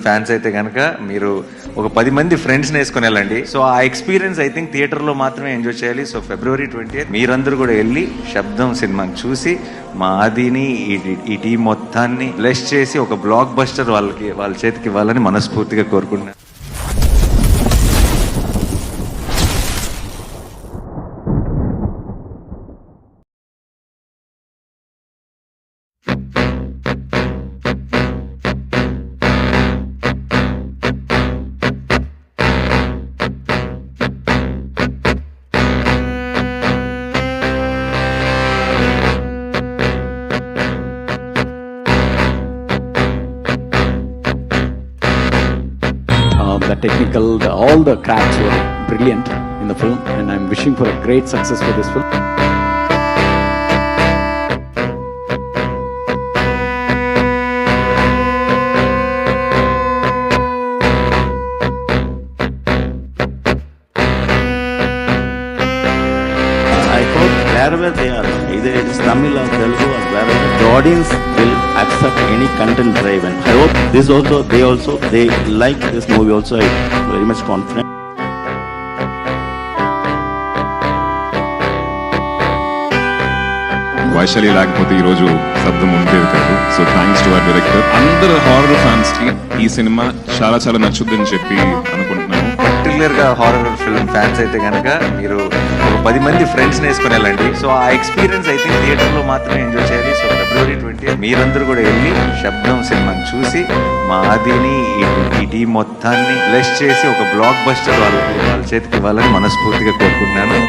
Fans అయితే కనుక మీరు ఒక 10 మంది ఫ్రెండ్స్ని వేసుకుని వెళ్ళండి. సో ఆ ఎక్స్పీరియన్స్ ఐ థింక్ థియేటర్లో మాత్రమే ఎంజాయ్ చేయాలి. సో February 20th మీరందరూ కూడా వెళ్ళి శబ్దం సినిమాని చూసి మా ఆదిని ఈ టీం మొత్తాన్ని బ్లెస్ చేసి ఒక బ్లాక్ బస్టర్ వాళ్ళ చేతికి ఇవ్వాలని మనస్ఫూర్తిగా కోరుకుంటున్నాను. The technical, all the crafts were brilliant in the film, and I'm wishing for a great success for this film. I hope wherever they are, either it is Tamil or Telugu or wherever, the audience will accept any content driven. I hope this also, they like this movie also. I'm very much confident. Vaishali లేకపోతే ఈరోజు శబ్దం ఉండేది కాదు. So thanks to our director. అందరు horror fans కి ఈ cinema చాలా చాలా నచ్చుద్దని చెప్పి అనుకుంటున్నాను. పర్టికులర్ గా హారర్ ఫిల్మ్ ఫ్యాన్స్ అయితే కనుక మీరు ఒక 10 మంది ఫ్రెండ్స్ని వేసుకుని వెళ్ళండి. సో ఆ ఎక్స్పీరియన్స్ ఐ థింక్ థియేటర్లో మాత్రమే ఎంజాయ్ చేయాలి. సో February 20th మీరందరూ కూడా వెళ్ళి శబ్దం సినిమాని చూసి మా ఆదిని ఈ టీం మొత్తాన్ని బ్లెస్ చేసి ఒక బ్లాక్ బస్టర్ వాళ్ళ చేతికి ఇవ్వాలని మనస్ఫూర్తిగా కోరుకుంటున్నాను.